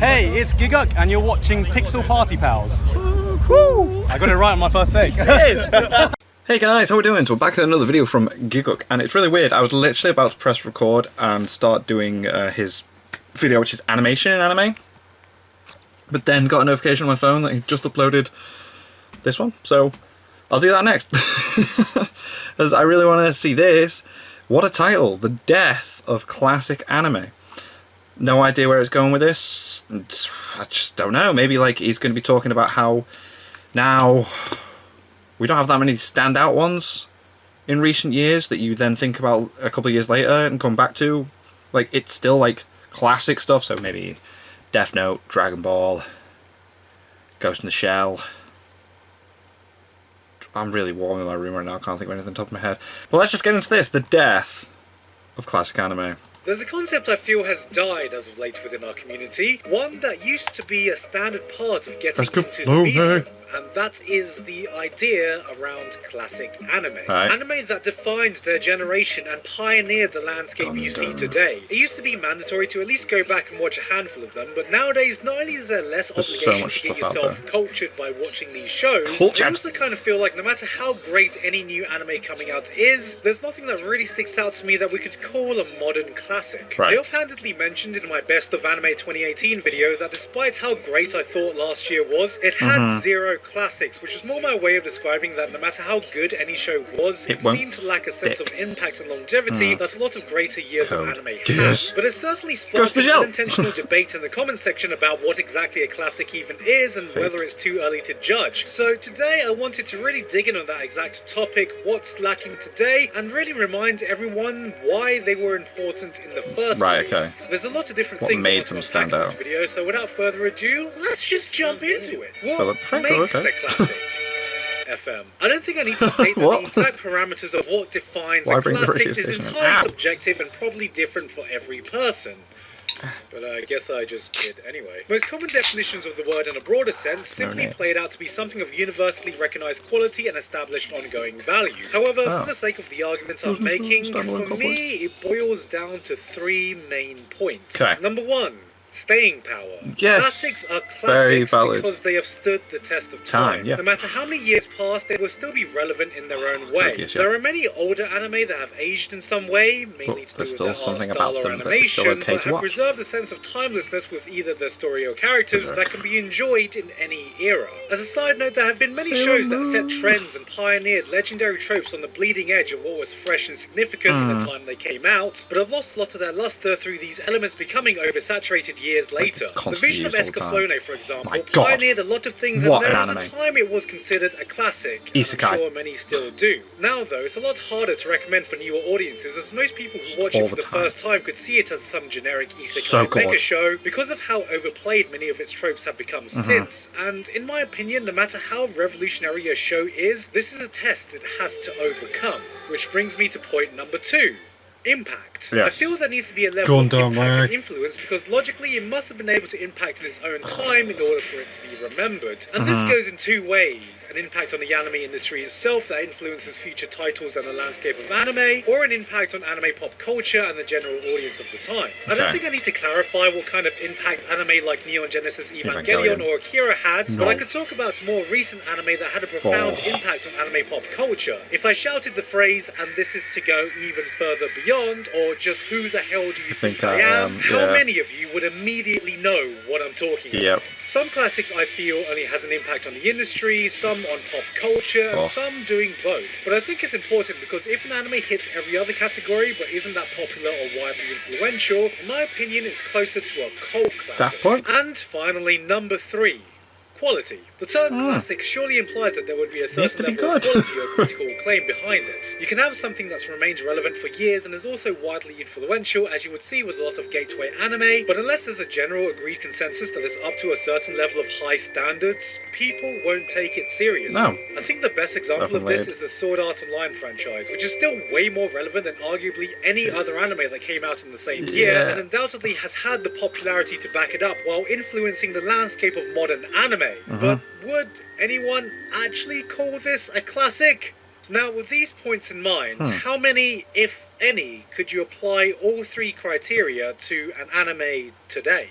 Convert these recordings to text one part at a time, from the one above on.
Hey, it's Giguk, and you're watching Pixel Party Pals. Woo! I got it right on my first take. It is! Hey guys, how we doing? So we're back with another video from Giguk, and it's really weird. I was literally about to press record and start doing his video, which is animation in anime. But then got a notification on my phone that he just uploaded this one, so I'll do that next. As I really want to see this. What a title! The Death of Classic Anime. No idea where it's going with this. I just don't know. Maybe like he's going to be talking about how now we don't have that many standout ones in recent years that you then think about a couple of years later and come back to. Like, it's still like classic stuff, so maybe Death Note, Dragon Ball, Ghost in the Shell. I'm really warm in my room right now, I can't think of anything on top of my head. But let's just get into this, the death of classic anime. There's a concept I feel has died as of late within our community, one that used to be a standard part of getting into the medium, and that is the idea around classic anime. Anime that defined their generation and pioneered the landscape you see today. It used to be mandatory to at least go back and watch a handful of them, but nowadays not only is there less obligation to get yourself cultured by watching these shows, I also kind of feel like no matter how great any new anime coming out is, there's nothing that really sticks out to me that we could call a modern classic. I offhandedly mentioned in my Best of Anime 2018 video that despite how great I thought last year was, it had zero classics, which is more my way of describing that no matter how good any show was, it seemed to lack a sense of impact and longevity that a lot of greater years of anime has. But it certainly sparked an unintentional debate in the comments section about what exactly a classic even is and whether it's too early to judge. So today I wanted to really dig in on that exact topic, what's lacking today, and really remind everyone why they were important in the first place. There's a lot of different things made them stand out in this video, so without further ado, let's just jump into it. What makes a classic? FM. I don't think I need to state that the exact parameters of what defines a classic is entirely subjective and probably different for every person. But I guess I just did anyway. Most common definitions of the word in a broader sense simply played out to be something of universally recognized quality and established ongoing value. However, for the sake of the argument I'm making, for me it boils down to three main points. Number one, staying power. Classics are classics because they have stood the test of time. No matter how many years pass, they will still be relevant in their own way. There are many older anime that have aged in some way, mainly to do with their art style or animation, but have preserved a sense of timelessness with either their story or characters that can be enjoyed in any era. As a side note, there have been many shows that set trends and pioneered legendary tropes on the bleeding edge of what was fresh and significant in the time they came out, but have lost a lot of their luster through these elements becoming oversaturated years later. The Vision of Escaflowne, for example, pioneered a lot of things, and there was a time it was considered a classic. I'm sure many still do. Now though, it's a lot harder to recommend for newer audiences, as most people who watch it for the first time could see it as some generic isekai mega show because of how overplayed many of its tropes have become since, and in my opinion, no matter how revolutionary a show is, this is a test it has to overcome. Which brings me to point number two. Impact. I feel there needs to be a level of impact and influence because logically it must have been able to impact in its own time in order for it to be remembered. And this goes in two ways. An impact on the anime industry itself that influences future titles and the landscape of anime, or an impact on anime pop culture and the general audience of the time. I don't think I need to clarify what kind of impact anime like Neon Genesis Evangelion or Akira had, but I could talk about some more recent anime that had a profound impact on anime pop culture. If I shouted the phrase, and this is to go even further beyond, or just who the hell do you think I am, how many of you would immediately know what I'm talking about? Some classics I feel only has an impact on the industry, some on pop culture, and some doing both. But I think it's important because if an anime hits every other category but isn't that popular or widely influential, in my opinion it's closer to a cult classic. And finally, number three. Quality. The term classic surely implies that there would be a certain level of quality or critical acclaim behind it. You can have something that's remained relevant for years and is also widely influential, as you would see with a lot of gateway anime, but unless there's a general agreed consensus that is up to a certain level of high standards, people won't take it seriously. I think the best example of this is the Sword Art Online franchise, which is still way more relevant than arguably any other anime that came out in the same year, and undoubtedly has had the popularity to back it up while influencing the landscape of modern anime. But would anyone actually call this a classic? Now, with these points in mind, how many, if any, could you apply all three criteria to an anime today?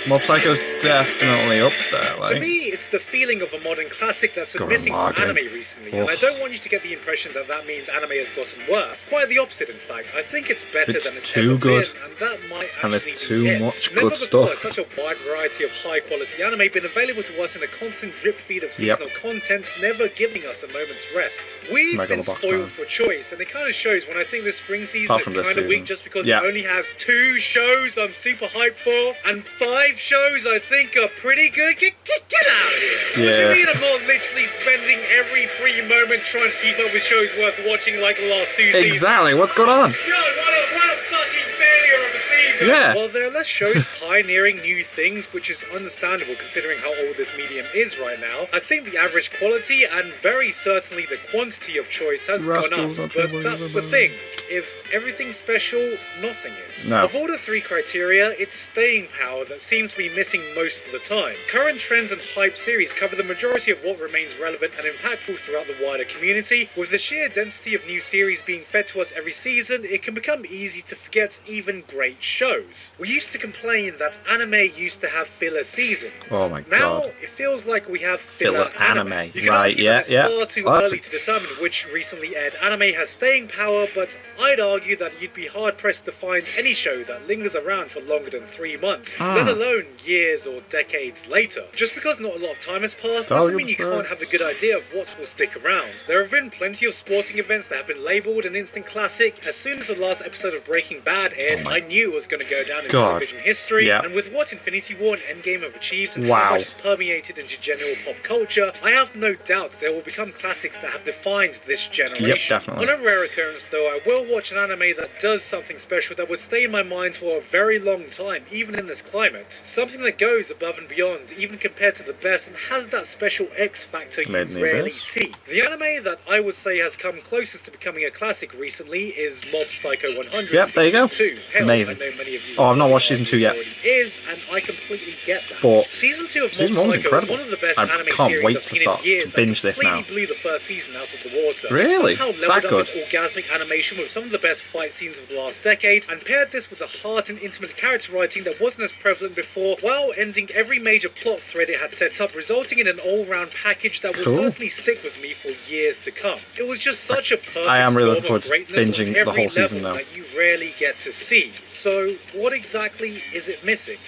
Mob Psycho's definitely up there, like. To me, it's the feeling of a modern classic that's been missing from anime recently, and I don't want you to get the impression that that means anime has gotten worse. Quite the opposite, in fact. I think it's better than it's too ever good. been, and that might And actually there's too be it. much Never good before stuff. has such a wide variety of high-quality anime been available to us in a constant drip feed of seasonal content, never giving us a moment's rest. We've been spoiled for choice, and it kind of shows when I think this spring season is kind of weak just because it only has 2 shows I'm super hyped for, and 5 shows I think are pretty good. Get out of here. What do you mean I'm not literally spending every free moment trying to keep up with shows worth watching like the last 2 seasons? Exactly, what's going on? God, what a fucking failure of a season. Yeah. Well, there are less shows pioneering new things, which is understandable considering how old this medium is right now. I think the average quality and very certainly the quantity of choice has gone up, but that's the thing. If everything's special, nothing is. No. Of all the 3 criteria, it's staying power that seems to be missing most of the time. Current trends and hype series cover the majority of what remains relevant and impactful throughout the wider community. With the sheer density of new series being fed to us every season, it can become easy to forget even great shows. We used to complain that anime used to have filler seasons. Oh my now, god. It feels like we have filler anime. You can Right, argue that it's far too early to determine which recently aired anime has staying power, but I'd argue that you'd be hard-pressed to find any show that lingers around for longer than 3 months, let alone years or decades later. Just because not a lot of time has passed doesn't mean you can't have a good idea of what will stick around. There have been plenty of sporting events that have been labelled an instant classic. As soon as the last episode of Breaking Bad aired, I knew it was going to go down in television history, and with what Infinity War and Endgame have achieved and how much has permeated into general pop culture, I have no doubt there will become classics that have defined this generation. Yep, definitely. On a rare occurrence though, I will watch an anime that does something special that would stay in my mind for a very long time, even in this climate. Something that goes above and beyond, even compared to the best, and has that special X factor you rarely see. The anime that I would say has come closest to becoming a classic recently is Mob Psycho 100. Yep, there you go. 2. Hell, amazing. I know many of you I've not watched season 2 yet. Is, and I completely get that. But season 2 of season Mob 1 was Psycho incredible. is one of the best I anime can't series wait I've to seen start in years to binge this now. Blew the first season out of the water. Really? Somehow Is that leveled up good? its orgasmic animation with some of the best fight scenes of the last decade, and paired this with the heart and intimate character writing that wasn't as prevalent before, while ending every major plot thread it had set up, resulting in an all-round package that will certainly stick with me for years to come. It was just such a perfect I am really storm looking of forward to greatness binging on the every whole season level now. that you rarely get to see. So, what exactly is it missing?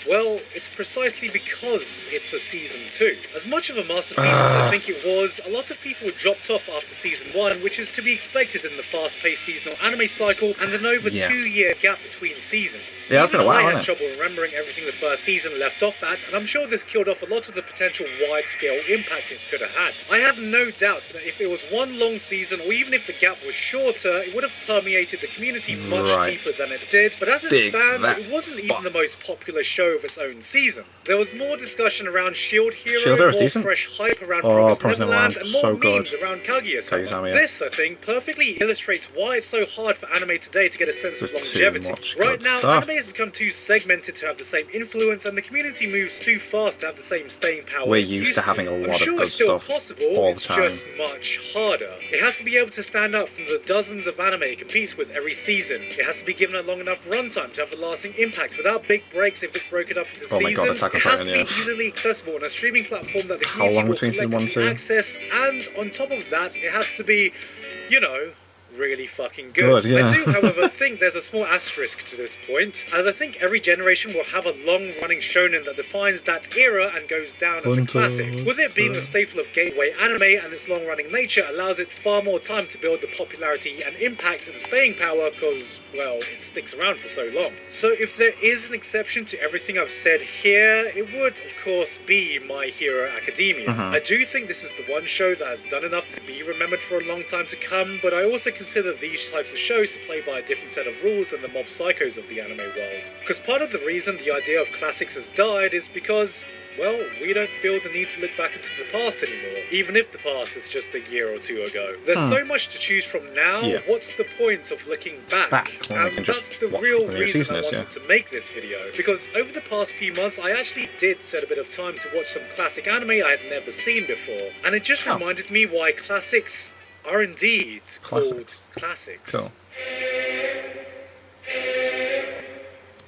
Well, it's precisely because it's a season 2. As much of a masterpiece as I think it was, a lot of people dropped off after season 1, which is to be expected in the fast-paced seasonal anime cycle and an over 2-year gap between seasons. Yeah, it's been a while, I had hasn't trouble remembering everything the first season left off at, and I'm sure this killed off a lot of the potential wide-scale impact it could have had. I have no doubt that if it was one long season, or even if the gap was shorter, it would have permeated the community much deeper than it did, but as it stands, it wasn't even the most popular show of its own season. There was more discussion around Shield Hero, more decent. fresh hype around Promised Neverland, and more so memes good. around Kaguya-sama. Kaguya-sama, yeah. This, I think, perfectly illustrates why it's so hard for anime today to get a sense of longevity. Right now, anime has become too segmented to have the same influence, and the community moves too fast to have the same staying power. We're used to having a lot of good stuff all the time. It's just much harder. It has to be able to stand out from the dozens of anime it competes with every season. It has to be given a long enough runtime to have a lasting impact without big breaks if it's broken up into seasons. God, Attack on it has Titan, to be easily accessible on a streaming platform that the How community long will between season 1 and 2? access, and on top of that, it has to be, you know, really fucking good. Yeah. I do, however, think there's a small asterisk to this point, as I think every generation will have a long-running shonen that defines that era and goes down as a classic. With it being the staple of gateway anime and its long-running nature allows it far more time to build the popularity and impact and staying power because, well, it sticks around for so long. So if there is an exception to everything I've said here, it would, of course, be My Hero Academia. I do think this is the one show that has done enough to be remembered for a long time to come, but I also consider these types of shows to play by a different set of rules than the Mob Psychos of the anime world. Because part of the reason the idea of classics has died is because, well, we don't feel the need to look back into the past anymore, even if the past is just a year or two ago. There's so much to choose from now, what's the point of looking back? Well, And that's the real reason I wanted to make this video, because over the past few months I actually did set a bit of time to watch some classic anime I had never seen before, and it just reminded me why classics are indeed called classics. Cool.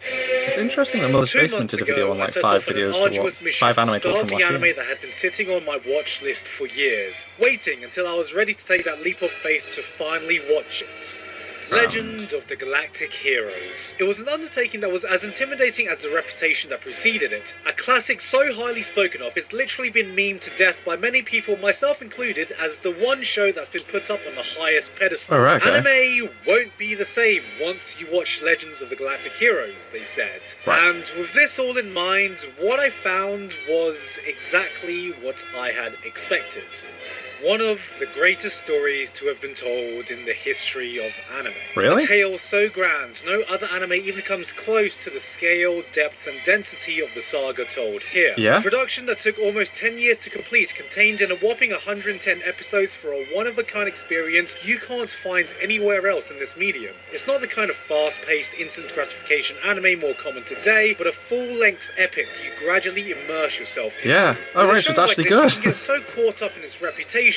It's interesting that Mother's 2 Basement months did a video ago, on I like set 5 off on an videos to arduous watch, mission 5 to anime talks start from the last anime year. that had been sitting on my watch list for years, waiting until I was ready to take that leap of faith to finally watch it. Legend of the Galactic Heroes. It was an undertaking that was as intimidating as the reputation that preceded it. A classic so highly spoken of, it's literally been memed to death by many people, myself included, as the one show that's been put up on the highest pedestal. Oh, right, okay. Anime won't be the same once you watch Legends of the Galactic Heroes, they said. Right. And with this all in mind, what I found was exactly what I had expected. One of the greatest stories to have been told in the history of anime. Really? A tale so grand, no other anime even comes close to the scale, depth, and density of the saga told here. Yeah? A production that took almost 10 years to complete, contained in a whopping 110 episodes for a one-of-a-kind experience you can't find anywhere else in this medium. It's not the kind of fast-paced, instant gratification anime more common today, but a full-length epic you gradually immerse yourself into. Yeah. Oh, right, so it's actually good. You get so caught up in its reputation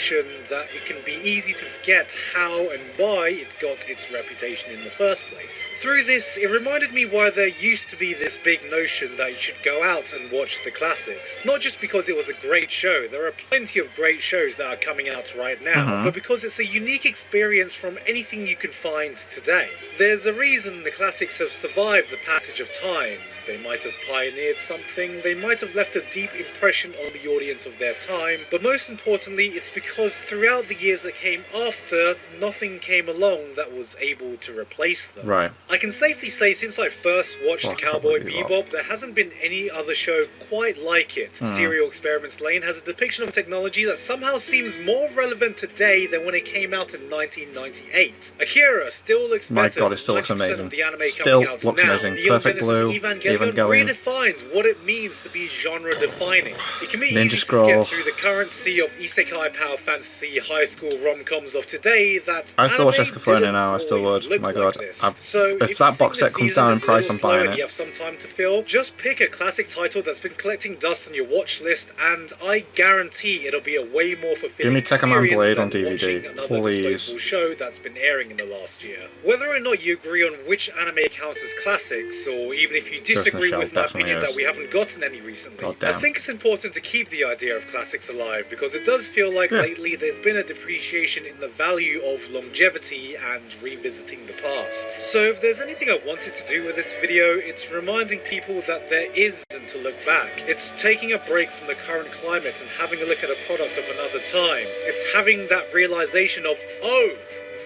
that it can be easy to forget how and why it got its reputation in the first place. Through this, it reminded me why there used to be this big notion that you should go out and watch the classics. Not just because it was a great show, there are plenty of great shows that are coming out right now, but because it's a unique experience from anything you can find today. There's a reason the classics have survived the passage of time. They might have pioneered something, they might have left a deep impression on the audience of their time, but most importantly, it's because throughout the years that came after, nothing came along that was able to replace them. Right. I can safely say since I first watched Cowboy Bebop, there hasn't been any other show quite like it. Serial Experiments Lane has a depiction of technology that somehow seems more relevant today than when it came out in 1998. Akira still looks My better God, it still looks than 90% amazing. of the anime Still coming out looks now. amazing. Neon Perfect Genesis Blue, Evangelion Evangelion. redefines what it means to be genre-defining. It can be Ninja easy Scroll. to get through the current sea of isekai power fantasy high school rom-coms of today that I still watch anime Escaflowne didn't now, I still always would. look My like God. this. If So that you box think set the comes season down in is a price, little I'm buying slow and it. you have some time to fill, just pick a classic title that's been collecting dust on your watch list, and I guarantee it'll be a way more fulfilling Give me Tekkaman experience Blade than on DVD, watching another please. disposable show that's been airing in the last year. Whether or not you agree on which anime counts as classics, or even if you disagree Shell with my definitely opinion is. that we haven't gotten any recently, God I damn. think it's important to keep the idea of classics alive, because it does feel like lately there's been a depreciation in the value of longevity and revisiting the past. So if there's anything I wanted to do with this video, it's reminding people that there is reason to look back. It's taking a break from the current climate and having a look at a product of another time. It's having that realization of, oh,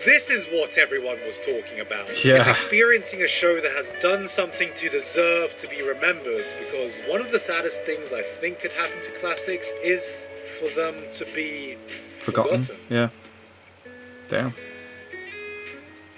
this is what everyone was talking about. Yeah. It's experiencing a show that has done something to deserve to be remembered, because one of the saddest things I think could happen to classics is for them to be forgotten. Yeah. Damn.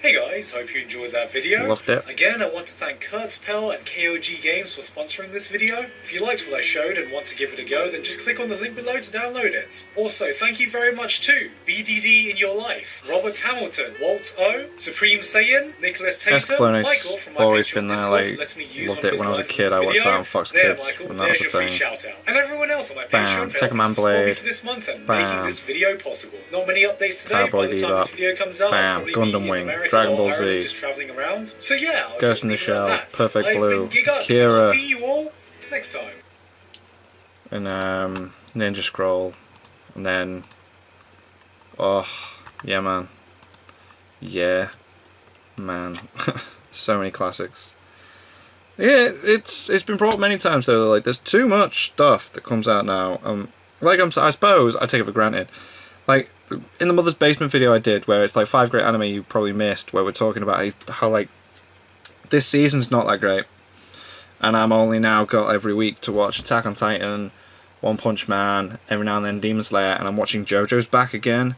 Hey guys, hope you enjoyed that video. Loved it. Again, I want to thank Kurtzpel and KOG Games for sponsoring this video. If you liked what I showed and want to give it a go, then just click on the link below to download it. Also, thank you very much to BDD in Your Life, Robert Hamilton, Walt O, Supreme Saiyan, Nicholas Tater, Escaflowne's Michael from my always Patreon been there, Discord like, for letting me use loved one of it when I was a his kid. I lines in watched this that on video. Fox There, Kids Michael, when that was there's a your free thing. shout out. And everyone else on my Bam, Patreon Tekkaman for supporting me Blade. for this month and Bam. making this video possible. Not many updates today. Cowboy By the time this Bebop. video comes out, Bam, I'll probably Gundam be Wing, in America Dragon or Ball Ireland Z. just traveling around. So yeah, I'll Ghost just in the leave it at Shell, that. Perfect I've Blue, been Giguck. Kira. I'll see you all next time. And Ninja Scroll. And then... Oh, yeah, man. Yeah. Man. So many classics. Yeah, it's been brought up many times though. Like, there's too much stuff that comes out now. I suppose I take it for granted. Like in the Mother's Basement video I did, where it's like 5 great anime you probably missed, where we're talking about how like this season's not that great, and I'm only now got every week to watch Attack on Titan, One Punch Man, every now and then Demon Slayer, and I'm watching JoJo's back again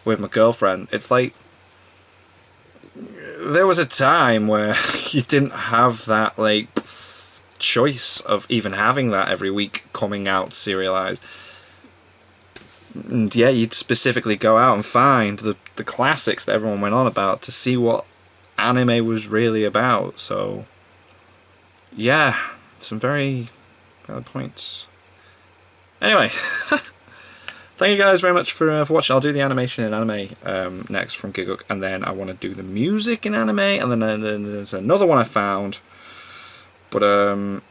with my girlfriend. It's like there was a time where you didn't have that like choice of even having that every week coming out serialized. And yeah, you'd specifically go out and find the classics that everyone went on about to see what anime was really about. So yeah, some very valid points. Anyway, thank you guys very much for watching. I'll do the animation in anime next from Giguck, and then I want to do the music in anime, and then there's another one I found But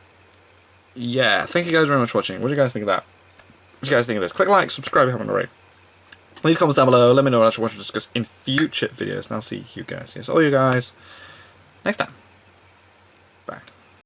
yeah, thank you guys very much for watching. What do you guys think of that? What do you guys think of this? Click like, subscribe if you haven't already. Leave comments down below. Let me know what else you want to discuss in future videos, and I'll see you guys. Yes, all you guys next time.